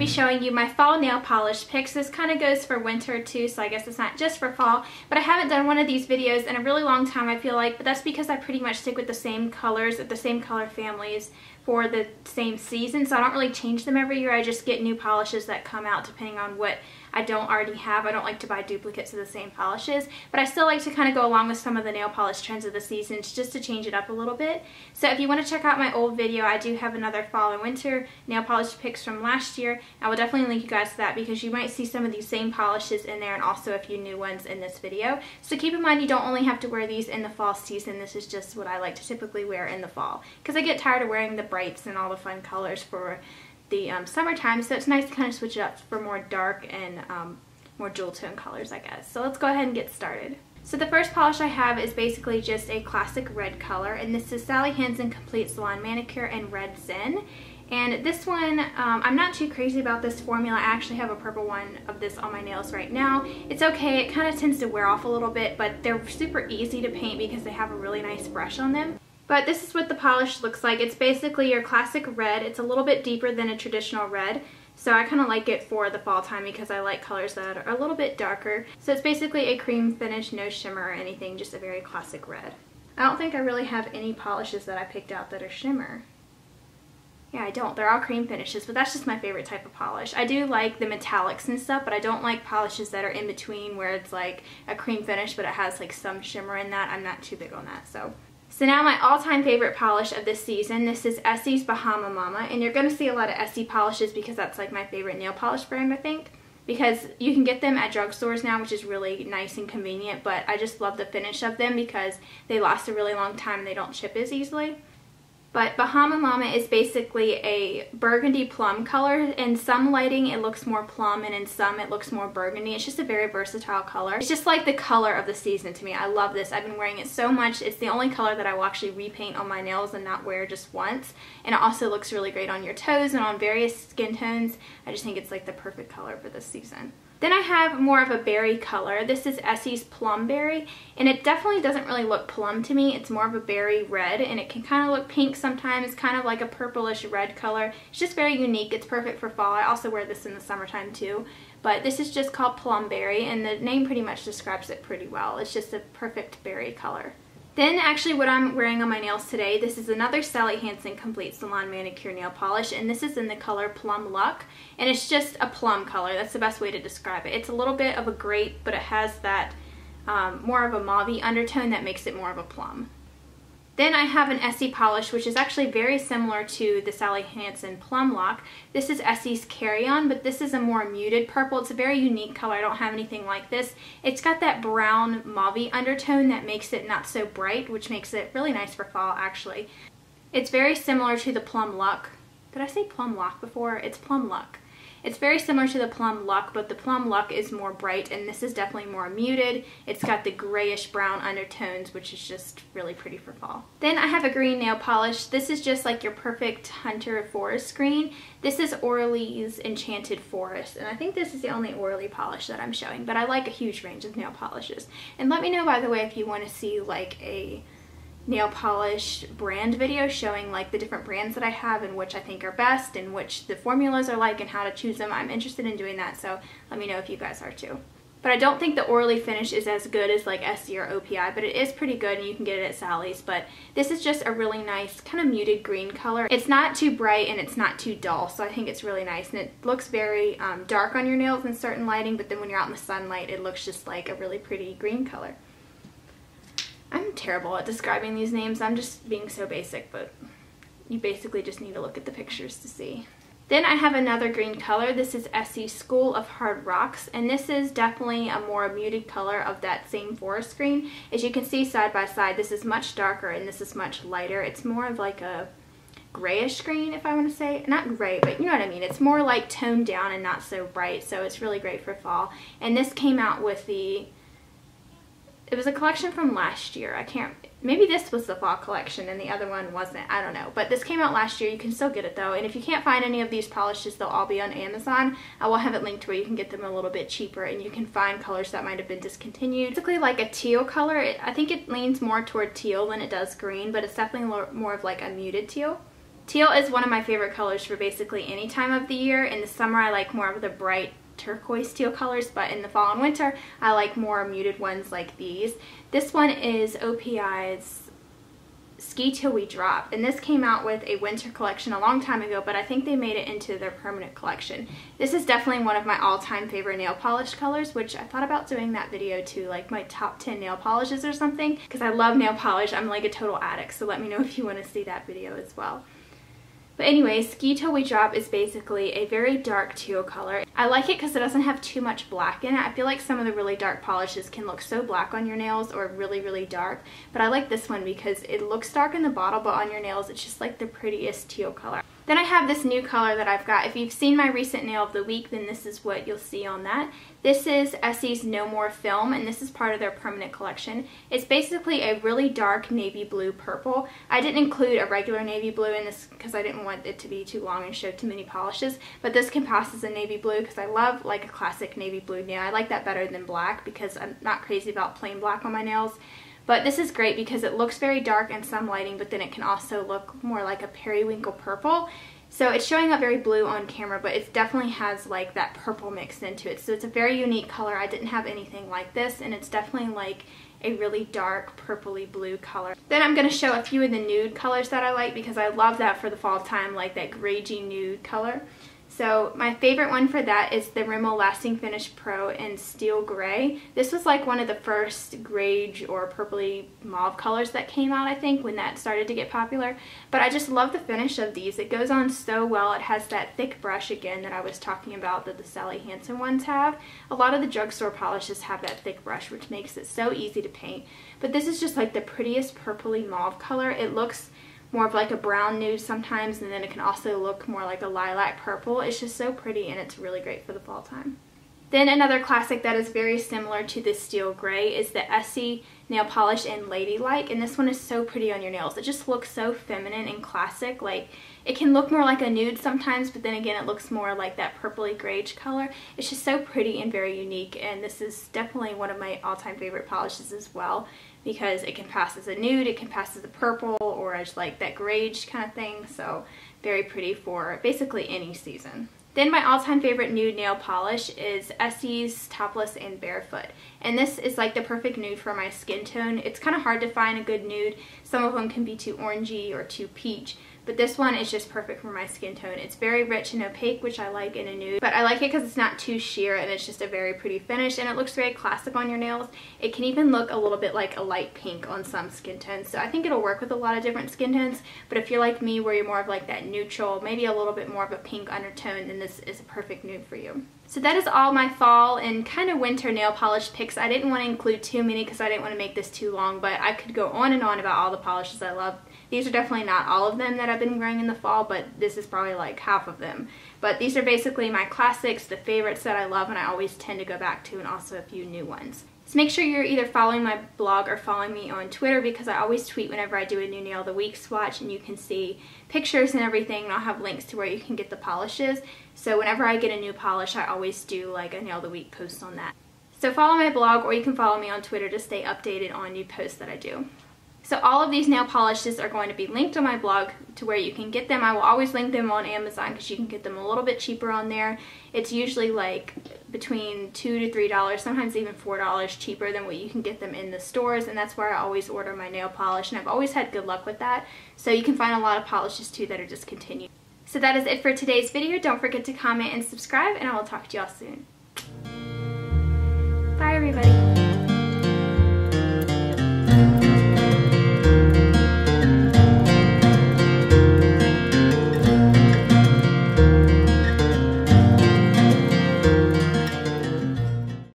showing you my fall nail polish picks. This kind of goes for winter too, so I guess it's not just for fall, but I haven't done one of these videos in a really long time, I feel like, but that's because I pretty much stick with the same colors, the same color families for the same season, so I don't really change them every year. I just get new polishes that come out depending on what I don't already have. I don't like to buy duplicates of the same polishes, but I still like to kind of go along with some of the nail polish trends of the seasons just to change it up a little bit. So if you want to check out my old video, I do have another fall and winter nail polish picks from last year. I will definitely link you guys to that because you might see some of these same polishes in there and also a few new ones in this video. So keep in mind you don't only have to wear these in the fall season. This is just what I like to typically wear in the fall because I get tired of wearing the brights and all the fun colors for the summertime, so it's nice to kind of switch it up for more dark and more jewel tone colors, I guess. So let's go ahead and get started. So the first polish I have is basically just a classic red color, and this is Sally Hansen Complete Salon Manicure in Red Zen. And this one, I'm not too crazy about this formula. I actually have a purple one of this on my nails right now. It's okay, it kind of tends to wear off a little bit, but they're super easy to paint because they have a really nice brush on them. But this is what the polish looks like. It's basically your classic red. It's a little bit deeper than a traditional red. So I kind of like it for the fall time because I like colors that are a little bit darker. So it's basically a cream finish, no shimmer or anything, just a very classic red. I don't think I really have any polishes that I picked out that are shimmer. Yeah, I don't. They're all cream finishes, but that's just my favorite type of polish. I do like the metallics and stuff, but I don't like polishes that are in between where it's like a cream finish, but it has like some shimmer in that. I'm not too big on that, So now my all-time favorite polish of this season, this is Essie's Bahama Mama, and you're going to see a lot of Essie polishes because that's like my favorite nail polish brand, I think, because you can get them at drugstores now, which is really nice and convenient, but I just love the finish of them because they last a really long time and they don't chip as easily. But Bahama Mama is basically a burgundy plum color. In some lighting it looks more plum and in some it looks more burgundy. It's just a very versatile color. It's just like the color of the season to me. I love this. I've been wearing it so much. It's the only color that I will actually repaint on my nails and not wear just once. And it also looks really great on your toes and on various skin tones. I just think it's like the perfect color for this season. Then I have more of a berry color. This is Essie's Plum Berry, and it definitely doesn't really look plum to me. It's more of a berry red, and it can kind of look pink sometimes, kind of like a purplish red color. It's just very unique. It's perfect for fall. I also wear this in the summertime too, but this is just called Plum Berry, and the name pretty much describes it pretty well. It's just a perfect berry color. Then actually what I'm wearing on my nails today, this is another Sally Hansen Complete Salon Manicure nail polish, and this is in the color Plum Luck, and it's just a plum color. That's the best way to describe it. It's a little bit of a grape, but it has that more of a mauve-y undertone that makes it more of a plum. Then I have an Essie polish, which is actually very similar to the Sally Hansen Plum Lock. This is Essie's Carry On, but this is a more muted purple. It's a very unique color. I don't have anything like this. It's got that brown mauve undertone that makes it not so bright, which makes it really nice for fall, actually. It's very similar to the Plum Luck. Did I say Plum Lock before? It's Plum Luck. It's very similar to the Plum Luck, but the Plum Luck is more bright, and this is definitely more muted. It's got the grayish brown undertones, which is just really pretty for fall. Then I have a green nail polish. This is just like your perfect hunter forest green. This is Orly's Enchanted Forest, and I think this is the only Orly polish that I'm showing, but I like a huge range of nail polishes. And let me know, by the way, if you want to see like a nail polish brand video showing like the different brands that I have and which I think are best and which the formulas are like and how to choose them. I'm interested in doing that, so let me know if you guys are too. But I don't think the Orly finish is as good as like Essie or OPI, but it is pretty good and you can get it at Sally's. But this is just a really nice kind of muted green color. It's not too bright and it's not too dull, so I think it's really nice. And it looks very dark on your nails in certain lighting, but then when you're out in the sunlight it looks just like a really pretty green color. I'm terrible at describing these names. I'm just being so basic, but you basically just need to look at the pictures to see. Then I have another green color. This is Essie's School of Hard Rocks, and this is definitely a more muted color of that same forest green. As you can see side by side, this is much darker and this is much lighter. It's more of like a grayish green, if I want to say. Not gray, but you know what I mean. It's more like toned down and not so bright, so it's really great for fall. And this came out with the... It was a collection from last year. Maybe this was the fall collection and the other one wasn't. I don't know. But this came out last year. You can still get it though. And if you can't find any of these polishes, they'll all be on Amazon. I will have it linked where you can get them a little bit cheaper and you can find colors that might have been discontinued. Basically like a teal color. I think it leans more toward teal than it does green, but it's definitely more of like a muted teal. Teal is one of my favorite colors for basically any time of the year. In the summer, I like more of the bright turquoise teal colors, but in the fall and winter, I like more muted ones like these. This one is OPI's Ski Till We Drop, and this came out with a winter collection a long time ago, but I think they made it into their permanent collection. This is definitely one of my all-time favorite nail polish colors, which I thought about doing that video too, like my top 10 nail polishes or something, because I love nail polish. I'm like a total addict, so let me know if you want to see that video as well. But anyway, Ski Till We Drop is basically a very dark teal color. I like it because it doesn't have too much black in it. I feel like some of the really dark polishes can look so black on your nails or really, really dark. But I like this one because it looks dark in the bottle, but on your nails it's just like the prettiest teal color. Then I have this new color that I've got. If you've seen my recent nail of the week, then this is what you'll see on that. This is Essie's No More Film, and this is part of their permanent collection. It's basically a really dark navy blue purple. I didn't include a regular navy blue in this because I didn't want it to be too long and show too many polishes, but this can pass as a navy blue because I love like a classic navy blue nail. I like that better than black because I'm not crazy about plain black on my nails. But this is great because it looks very dark in some lighting, but then it can also look more like a periwinkle purple. So it's showing up very blue on camera, but it definitely has like that purple mixed into it. So it's a very unique color. I didn't have anything like this, and it's definitely like a really dark purpley blue color. Then I'm going to show a few of the nude colors that I like because I love that for the fall time, like that gragey nude color. So my favorite one for that is the Rimmel Lasting Finish Pro in Steel Gray. This was like one of the first grage or purpley mauve colors that came out, I think, when that started to get popular. But I just love the finish of these. It goes on so well. It has that thick brush again that I was talking about that the Sally Hansen ones have. A lot of the drugstore polishes have that thick brush, which makes it so easy to paint. But this is just like the prettiest purpley mauve color. It looks more of like a brown nude sometimes, and then it can also look more like a lilac purple. It's just so pretty, and it's really great for the fall time. Then another classic that is very similar to this Steel Gray is the Essie nail polish in Ladylike, and this one is so pretty on your nails. It just looks so feminine and classic. Like, it can look more like a nude sometimes, but then again it looks more like that purpley grage color. It's just so pretty and very unique, and this is definitely one of my all-time favorite polishes as well, because it can pass as a nude, it can pass as a purple, or as like that grage kind of thing. So very pretty for basically any season. Then my all-time favorite nude nail polish is Essie's Topless and Barefoot. And this is like the perfect nude for my skin tone. It's kind of hard to find a good nude. Some of them can be too orangey or too peach. But this one is just perfect for my skin tone. It's very rich and opaque, which I like in a nude. But I like it because it's not too sheer, and it's just a very pretty finish. And it looks very classic on your nails. It can even look a little bit like a light pink on some skin tones. So I think it'll work with a lot of different skin tones. But if you're like me, where you're more of like that neutral, maybe a little bit more of a pink undertone, then this is a perfect nude for you. So that is all my fall and kind of winter nail polish picks. I didn't want to include too many because I didn't want to make this too long, but I could go on and on about all the polishes I love. These are definitely not all of them that I've been wearing in the fall, but this is probably like half of them. But these are basically my classics, the favorites that I love and I always tend to go back to, and also a few new ones. So make sure you're either following my blog or following me on Twitter, because I always tweet whenever I do a new nail of the week swatch, and you can see pictures and everything, and I'll have links to where you can get the polishes. So whenever I get a new polish, I always do like a nail of the week post on that. So follow my blog, or you can follow me on Twitter to stay updated on new posts that I do. So all of these nail polishes are going to be linked on my blog to where you can get them. I will always link them on Amazon because you can get them a little bit cheaper on there. It's usually like between $2 to $3, sometimes even $4 cheaper than what you can get them in the stores, and that's where I always order my nail polish, and I've always had good luck with that. So you can find a lot of polishes too that are discontinued. So that is it for today's video. Don't forget to comment and subscribe, and I will talk to y'all soon. Bye everybody.